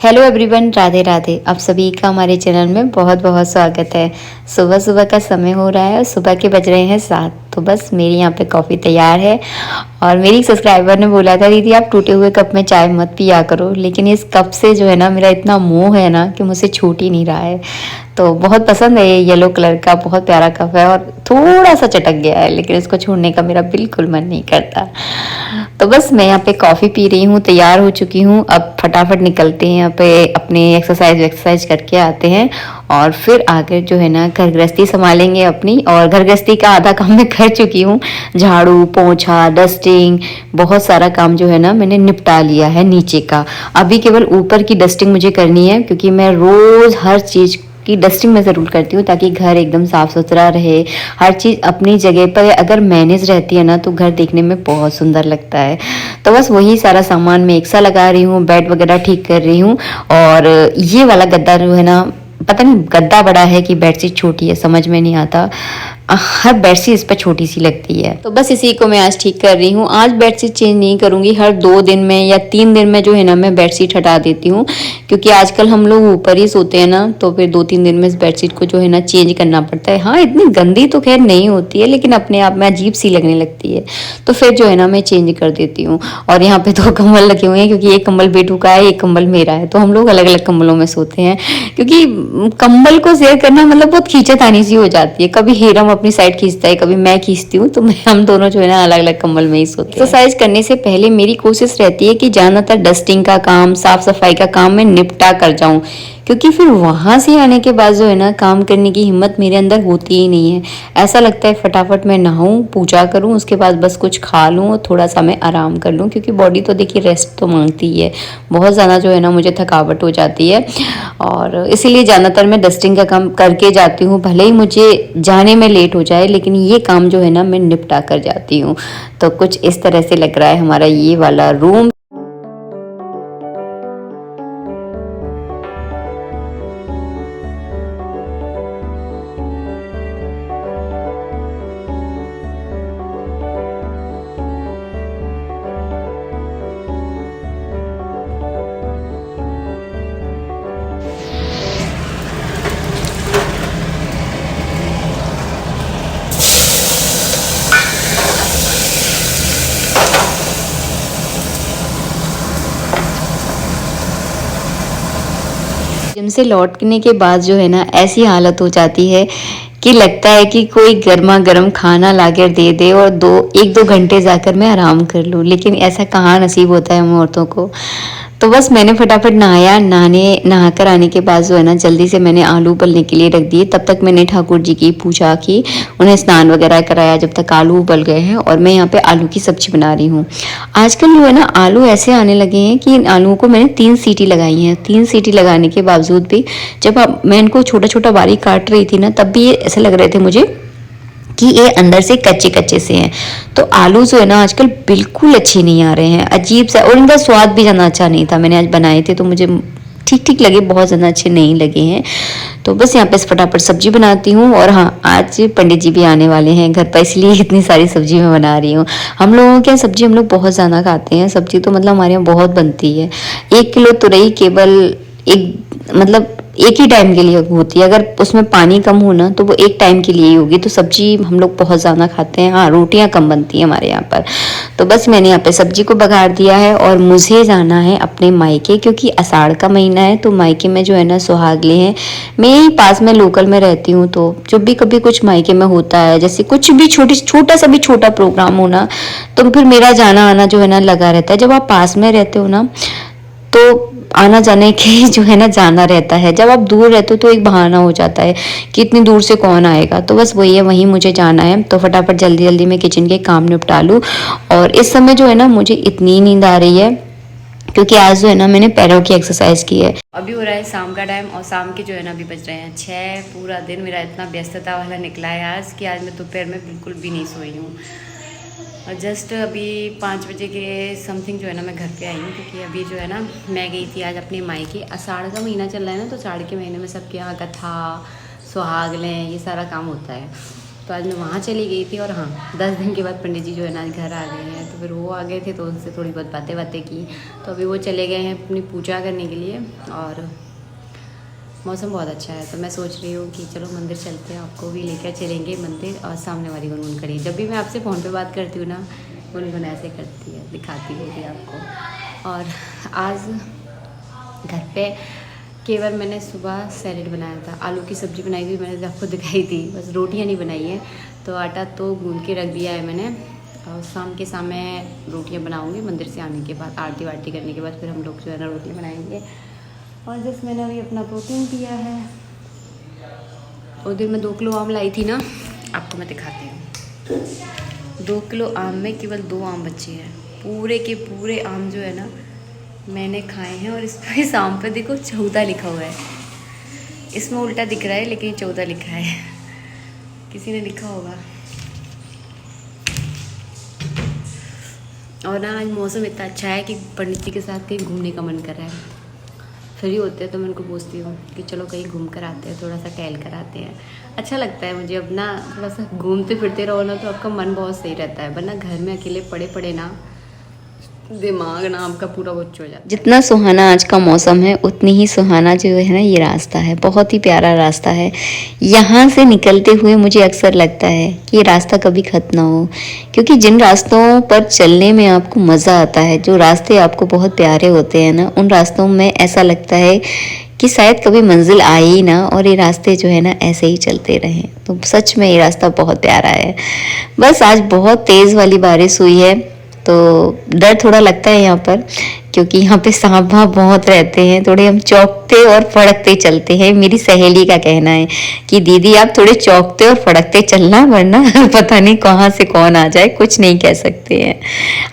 Hello everyone, Radhe Radhe. आप सभी का हमारे चैनल में बहुत बहुत स्वागत है। सुबह सुबह का समय हो रहा है और सुबह के बज रहे हैं 7। तो बस मेरी यहाँ पे कॉफ़ी तैयार है और मेरी सब्सक्राइबर ने बोला था दीदी आप टूटे हुए कप में चाय मत पिया करो, लेकिन इस कप से जो है ना मेरा इतना मोह है ना कि मुझसे छूट ही नहीं रहा है। तो बहुत पसंद है, ये येलो कलर का बहुत प्यारा कप है और थोड़ा सा चटक गया है, लेकिन इसको छोड़ने का मेरा बिल्कुल मन नहीं करता। तो बस मैं यहाँ पे कॉफ़ी पी रही हूँ, तैयार हो चुकी हूँ। अब फटाफट निकलते हैं यहाँ पे, अपने एक्सरसाइज करके आते हैं और फिर आगे जो है ना घर गृहस्थी संभालेंगे अपनी। और घर गृहस्थी का आधा काम मैं कर चुकी हूँ, झाड़ू पोंछा डस्टिंग, बहुत सारा काम जो है ना मैंने निपटा लिया है नीचे का। अभी केवल ऊपर की डस्टिंग मुझे करनी है, क्योंकि मैं रोज़ हर चीज़ की डस्टिंग मैं ज़रूर करती हूँ ताकि घर एकदम साफ़ सुथरा रहे, हर चीज़ अपनी जगह पर अगर मैनेज रहती है ना तो घर देखने में बहुत सुंदर लगता है। तो बस वही सारा सामान मैं एक सा लगा रही हूँ, बेड वगैरह ठीक कर रही हूँ। और ये वाला गद्दा जो है ना, पता नहीं गद्दा बड़ा है कि बेडशीट छोटी है, समझ में नहीं आता। हर बेडशीट इस पर छोटी सी लगती है, तो बस इसी को मैं आज ठीक कर रही हूँ। आज बेडशीट चेंज नहीं करूँगी, हर 2 दिन में या 3 दिन में जो है ना मैं बेडशीट हटा देती हूँ, क्योंकि आजकल हम लोग ऊपर ही सोते हैं ना, तो फिर 2-3 दिन में इस बेडशीट को जो है ना चेंज करना पड़ता है। हाँ, इतनी गंदी तो खैर नहीं होती है, लेकिन अपने आप में अजीब सी लगने लगती है, तो फिर जो है ना मैं चेंज कर देती हूँ। और यहाँ पे 2 कंबल लगे हुए हैं, क्योंकि एक कंबल बेटू का है, एक कंबल मेरा है, तो हम लोग अलग अलग कंबलों में सोते हैं। क्योंकि कंबल को शेयर करना मतलब बहुत खींचातानी सी हो जाती है, कभी हेरम अपनी साइड खींचता है, कभी मैं खींचती हूँ, तो हम दोनों जो है ना अलग अलग कंबल में ही सोते हैं। एक्सरसाइज करने से पहले मेरी कोशिश रहती है कि ज्यादातर डस्टिंग का काम, साफ सफाई का काम मैं निपटा कर जाऊं, क्योंकि फिर वहां से आने के बाद जो है ना काम करने की हिम्मत मेरे अंदर होती ही नहीं है। ऐसा लगता है फटाफट मैं नहाऊं, पूजा करूं, उसके बाद बस कुछ खा लूं और थोड़ा सा मैं आराम कर लूं, क्योंकि बॉडी तो देखिए रेस्ट तो मांगती ही है। बहुत ज़्यादा जो है ना मुझे थकावट हो जाती है, और इसीलिए ज़्यादातर मैं डस्टिंग का काम करके जाती हूँ, भले ही मुझे जाने में लेट हो जाए, लेकिन ये काम जो है ना मैं निपटा कर जाती हूँ। तो कुछ इस तरह से लग रहा है हमारा ये वाला रूम। जिम से लौटने के बाद जो है ना ऐसी हालत हो जाती है कि लगता है कि कोई गर्मा गर्म खाना लाकर दे दे और 1-2 घंटे जाकर मैं आराम कर लूं, लेकिन ऐसा कहाँ नसीब होता है हम औरतों को। तो बस मैंने फटाफट नहाकर आने के बाद जो है ना जल्दी से मैंने आलू उबलने के लिए रख दिए। तब तक मैंने ठाकुर जी की पूजा की, उन्हें स्नान वगैरह कराया, जब तक आलू उबल गए हैं। और मैं यहाँ पे आलू की सब्जी बना रही हूँ। आजकल जो है ना आलू ऐसे आने लगे हैं कि इन आलूओं को मैंने 3 सीटी लगाई हैं। 3 सीटी लगाने के बावजूद भी जब मैं इनको छोटा छोटा बारीक काट रही थी ना, तब भी ये ऐसे लग रहे थे मुझे कि ये अंदर से कच्चे कच्चे से हैं। तो आलू जो है ना आजकल बिल्कुल अच्छे नहीं आ रहे हैं, अजीब सा, और इनका स्वाद भी ज़्यादा अच्छा नहीं था। मैंने आज बनाए थे तो मुझे ठीक ठीक लगे, बहुत ज़्यादा अच्छे नहीं लगे हैं। तो बस यहाँ पे फटाफट सब्जी बनाती हूँ। और हाँ, आज पंडित जी भी आने वाले हैं घर पर, इसलिए इतनी सारी सब्जी मैं बना रही हूँ। हम लोगों के यहाँ सब्जी हम लोग बहुत ज़्यादा खाते हैं, सब्जी तो मतलब हमारे यहाँ बहुत बनती है। 1 किलो तुरई केवल एक ही टाइम के लिए होती है, अगर उसमें पानी कम हो ना तो वो एक टाइम के लिए ही होगी। तो सब्जी हम लोग बहुत ज़्यादा खाते हैं। हाँ, रोटियां कम बनती हैं हमारे यहाँ पर। तो बस मैंने यहाँ पे सब्जी को बघार दिया है और मुझे जाना है अपने मायके, क्योंकि आषाढ़ का महीना है, तो मायके में जो है ना सुहागले हैं। मैं यही पास में लोकल में रहती हूँ, तो जब भी कभी कुछ मायके में होता है, जैसे कुछ भी छोटा सा भी छोटा प्रोग्राम हो ना, तो फिर मेरा जाना आना जो है ना लगा रहता है। जब आप पास में रहते हो ना तो आना जाने के जो है ना जाना रहता है, जब आप दूर रहते हो तो एक बहाना हो जाता है कि इतनी दूर से कौन आएगा। तो बस वही है, वहीं मुझे जाना है, तो फटाफट जल्दी जल्दी मैं किचन के काम निपटा लूँ। और इस समय जो है ना मुझे इतनी नींद आ रही है, क्योंकि आज जो है ना मैंने पैरों की एक्सरसाइज की है। अभी हो रहा है शाम का टाइम, और शाम के जो है ना अभी बज रहे हैं 6। पूरा दिन मेरा इतना व्यस्तता वाला निकला है आज कि आज मैं दोपहर में बिल्कुल भी नहीं सोई हूँ। और जस्ट अभी 5 बजे के समथिंग जो है ना मैं घर पे आई हूँ, क्योंकि अभी जो है ना मैं गई थी आज अपने मायके। आषाढ़ का महीना चल रहा है ना, तो आषाढ़ के महीने में सबके यहाँ कथा, सुहागलें, ये सारा काम होता है। तो आज मैं वहाँ चली गई थी। और हाँ, 10 दिन के बाद पंडित जी जो है ना आज घर आ गए हैं, तो फिर वो आ गए थे तो उनसे थोड़ी बहुत बातें की। तो अभी वो चले गए हैं अपनी पूजा करने के लिए। और मौसम बहुत अच्छा है, तो मैं सोच रही हूँ कि चलो मंदिर चलते हैं, आपको भी लेकर चलेंगे मंदिर। और सामने वाली गुनगुन करी, जब भी मैं आपसे फ़ोन पे बात करती हूँ ना, गुनगुन ऐसे करती है, दिखाती होगी आपको। और आज घर पे केवल मैंने सुबह सैलेड बनाया था, आलू की सब्ज़ी बनाई थी, मैंने आपको दिखाई थी, बस रोटियाँ नहीं बनाई है। तो आटा तो गूंद के रख दिया है मैंने, और शाम के समय रोटियाँ बनाऊँगी मंदिर से आने के बाद, आरती वारती करने के बाद फिर हम लोग जो है ना रोटियाँ बनाएंगे। और जस्ट मैंने अभी अपना प्रोटीन पिया है। उस दिन मैं 2 किलो आम लाई थी ना, आपको मैं दिखाती हूँ। 2 किलो आम में केवल 2 आम बचे हैं, पूरे के पूरे आम जो है ना मैंने खाए हैं। और इस आम पे देखो 14 लिखा हुआ है, इसमें उल्टा दिख रहा है लेकिन 14 लिखा है, किसी ने लिखा होगा। और ना आज मौसम इतना अच्छा है कि पंडित जी के साथ कहीं घूमने का मन कर रहा है। फ्री होते हैं तो मैं उनको पूछती हूँ कि चलो कहीं घूम कर आते हैं, थोड़ा सा टहल कर आते हैं। अच्छा लगता है मुझे, अब ना थोड़ा सा घूमते फिरते रहो ना तो आपका मन बहुत सही रहता है, वरना घर में अकेले पड़े पड़े ना दिमाग ना आपका पूरा उच्च हो जाता है। जितना सुहाना आज का मौसम है उतनी ही सुहाना जो है ना ये रास्ता है, बहुत ही प्यारा रास्ता है। यहाँ से निकलते हुए मुझे अक्सर लगता है कि ये रास्ता कभी खत्म ना हो, क्योंकि जिन रास्तों पर चलने में आपको मज़ा आता है, जो रास्ते आपको बहुत प्यारे होते हैं ना, उन रास्तों में ऐसा लगता है कि शायद कभी मंजिल आए ही ना, और ये रास्ते जो है ना ऐसे ही चलते रहें। तो सच में ये रास्ता बहुत प्यारा है। बस आज बहुत तेज़ वाली बारिश हुई है, तो डर थोड़ा लगता है यहाँ पर, क्योंकि यहाँ पे सांप वाप बहुत रहते हैं, थोड़े हम चौंकते और फड़कते चलते हैं। मेरी सहेली का कहना है कि दीदी आप थोड़े चौंकते और फड़कते चलना, वरना पता नहीं कहाँ से कौन आ जाए, कुछ नहीं कह सकते हैं।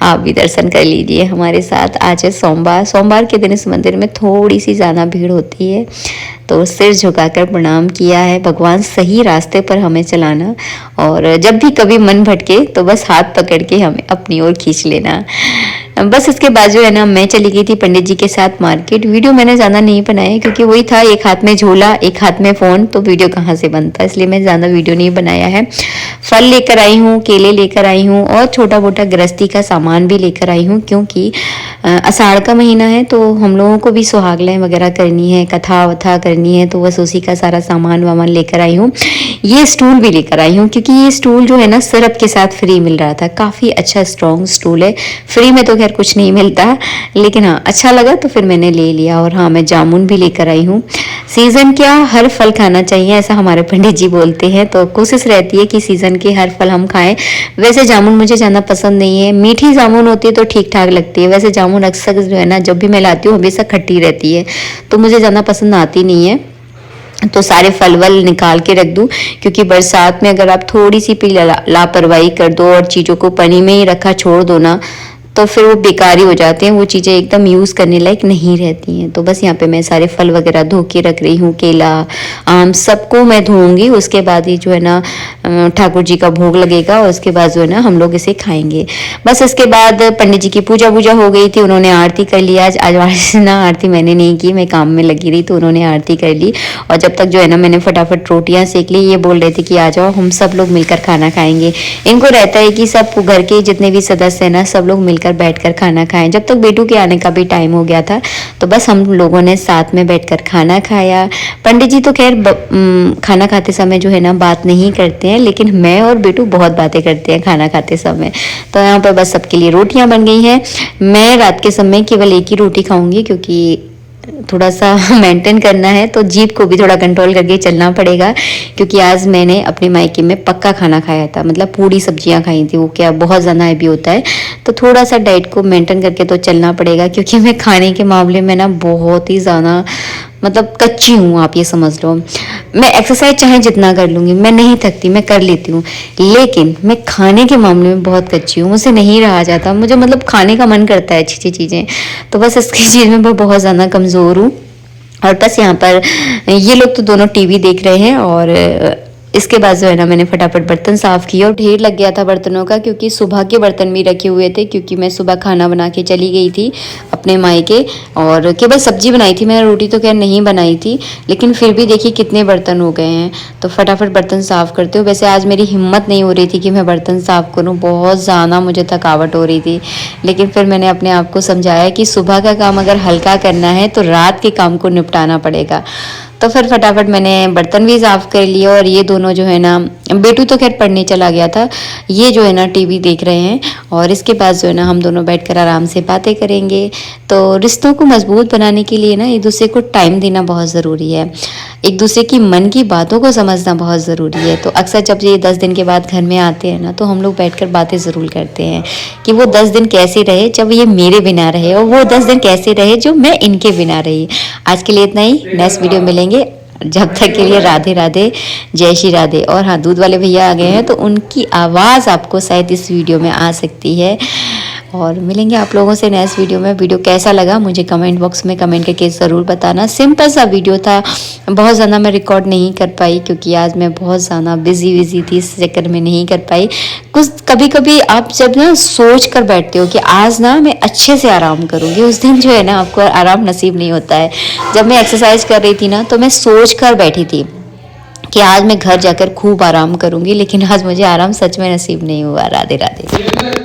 आप भी दर्शन कर लीजिए हमारे साथ। आज है सोमवार, सोमवार के दिन इस मंदिर में थोड़ी सी ज़्यादा भीड़ होती है, तो सिर झुकाकर प्रणाम किया है। भगवान सही रास्ते पर हमें चलाना, और जब भी कभी मन भटके तो बस हाथ पकड़ के हमें अपनी ओर खींच लेना। बस इसके बाद जो है ना मैं चली गई थी पंडित जी के साथ मार्केट। वीडियो मैंने ज़्यादा नहीं बनाया क्योंकि वही था, एक हाथ में झोला एक हाथ में फ़ोन, तो वीडियो कहाँ से बनता, इसलिए मैं ज़्यादा वीडियो नहीं बनाया है। फल लेकर आई हूँ, केले लेकर आई हूँ, और छोटा मोटा गृहस्थी का सामान भी लेकर आई हूँ, क्योंकि आषाढ़ का महीना है तो हम लोगों को भी सुहागलें वगैरह करनी है, कथा वथा करनी है, तो बस उसी का सारा सामान वामान लेकर आई हूँ। ये स्टूल भी लेकर आई हूँ, क्योंकि ये स्टूल जो है ना सिरप के साथ फ्री मिल रहा था, काफ़ी अच्छा स्ट्रॉन्ग स्टूल है। फ्री में तो खैर कुछ नहीं मिलता, लेकिन हाँ अच्छा लगा तो फिर मैंने ले लिया। और हाँ, मैं जामुन भी लेकर आई हूँ। सीज़न क्या, हर फल खाना चाहिए, ऐसा हमारे पंडित जी बोलते हैं, तो कोशिश रहती है कि सीज़न के हर फल हम खाएं। वैसे जामुन मुझे ज़्यादा पसंद नहीं है, मीठी जामुन होती है तो ठीक ठाक लगती है, वैसे जामुन अक्सर जो है ना जब भी मैं लाती हूँ हमेशा खट्टी रहती है, तो मुझे ज़्यादा पसंद आती नहीं है। तो सारे फल वल निकाल के रख दूँ, क्योंकि बरसात में अगर आप थोड़ी सी भी लापरवाही कर दो और चीज़ों को पानी में ही रखा छोड़ दो ना, तो फिर वो बेकारी हो जाते हैं, वो चीज़ें एकदम यूज़ करने लायक नहीं रहती हैं। तो बस यहाँ पे मैं सारे फल वगैरह धो के रख रही हूँ, केला आम सबको मैं धोऊंगी, उसके बाद ही जो है ना ठाकुर जी का भोग लगेगा, और उसके बाद जो है ना हम लोग इसे खाएंगे। बस इसके बाद पंडित जी की पूजा वूजा हो गई थी, उन्होंने आरती कर लिया। आज ना आरती मैंने नहीं की, मैं काम में लगी रही, तो उन्होंने आरती कर ली। और जब तक जो है ना मैंने फटाफट रोटियाँ सेक ली। ये बोल रहे थे कि आ जाओ हम सब लोग मिलकर खाना खाएंगे। इनको रहता है कि सब घर के जितने भी सदस्य हैं ना सब लोग मिलकर बैठकर खाना खाएं। जब तक बेटू के आने का भी टाइम हो गया था, तो बस हम लोगों ने साथ में बैठकर खाना खाया। पंडित जी तो खैर खाना खाते समय जो है ना बात नहीं करते हैं, लेकिन मैं और बेटू बहुत बातें करते हैं खाना खाते समय। तो यहाँ पर बस सबके लिए रोटियां बन गई हैं। मैं रात के समय केवल एक ही रोटी खाऊंगी, क्योंकि थोड़ा सा मेंटेन करना है, तो जीभ को भी थोड़ा कंट्रोल करके चलना पड़ेगा। क्योंकि आज मैंने अपने मायके में पक्का खाना खाया था, मतलब पूरी सब्जियां खाई थी, वो क्या बहुत ज़्यादा हैवी होता है, तो थोड़ा सा डाइट को मेंटेन करके तो चलना पड़ेगा। क्योंकि मैं खाने के मामले में ना बहुत ही ज़्यादा मतलब कच्ची हूँ, आप ये समझ लो। मैं एक्सरसाइज चाहे जितना कर लूँगी, मैं नहीं थकती, मैं कर लेती हूँ, लेकिन मैं खाने के मामले में बहुत कच्ची हूँ, मुझसे नहीं रहा जाता। मुझे मतलब खाने का मन करता है अच्छी अच्छी चीज़ें, तो बस इसकी चीज़ में मैं बहुत ज़्यादा कमज़ोर हूँ। और बस यहाँ पर ये लोग तो दोनों टीवी देख रहे हैं, और इसके बाद जो है ना मैंने फटाफट बर्तन साफ़ किया, और ढेर लग गया था बर्तनों का, क्योंकि सुबह के बर्तन भी रखे हुए थे, क्योंकि मैं सुबह खाना बना के चली गई थी अपने मायके, और केवल सब्जी बनाई थी मैंने, रोटी तो खैर नहीं बनाई थी, लेकिन फिर भी देखिए कितने बर्तन हो गए हैं। तो फटाफट बर्तन साफ़ करते हो। वैसे आज मेरी हिम्मत नहीं हो रही थी कि मैं बर्तन साफ़ करूं, बहुत ज़्यादा मुझे थकावट हो रही थी, लेकिन फिर मैंने अपने आप को समझाया कि सुबह का काम अगर हल्का करना है तो रात के काम को निपटाना पड़ेगा। तो फिर फटाफट मैंने बर्तन भी साफ़ कर लिए, और ये दोनों जो है ना, बेटू तो खैर पढ़ने चला गया था, ये जो है ना टीवी देख रहे हैं, और इसके बाद जो है ना हम दोनों बैठकर आराम से बातें करेंगे। तो रिश्तों को मजबूत बनाने के लिए ना एक दूसरे को टाइम देना बहुत ज़रूरी है, एक दूसरे की मन की बातों को समझना बहुत ज़रूरी है। तो अक्सर जब ये 10 दिन के बाद घर में आते हैं ना, तो हम लोग बैठकर बातें ज़रूर करते हैं कि वो 10 दिन कैसे रहे जब ये मेरे बिना रहे, और वो 10 दिन कैसे रहे जो मैं इनके बिना रही। आज के लिए इतना ही, नेक्स्ट वीडियो मिलेंगे। जब तक के लिए राधे राधे, जय श्री राधे। और हाँ, दूध वाले भैया आ गए हैं, तो उनकी आवाज़ आपको शायद इस वीडियो में आ सकती है। और मिलेंगे आप लोगों से नेक्स्ट वीडियो में। वीडियो कैसा लगा मुझे कमेंट बॉक्स में कमेंट करके ज़रूर बताना। सिंपल सा वीडियो था, बहुत ज़्यादा मैं रिकॉर्ड नहीं कर पाई क्योंकि आज मैं बहुत ज़्यादा बिजी थी, इस चक्कर में नहीं कर पाई। कुछ कभी कभी आप जब ना सोच कर बैठते हो कि आज ना मैं अच्छे से आराम करूँगी, उस दिन जो है ना आपको आराम नसीब नहीं होता है। जब मैं एक्सरसाइज कर रही थी ना, तो मैं सोच कर बैठी थी कि आज मैं घर जाकर खूब आराम करूँगी, लेकिन आज मुझे आराम सच में नसीब नहीं हुआ। राधे राधे।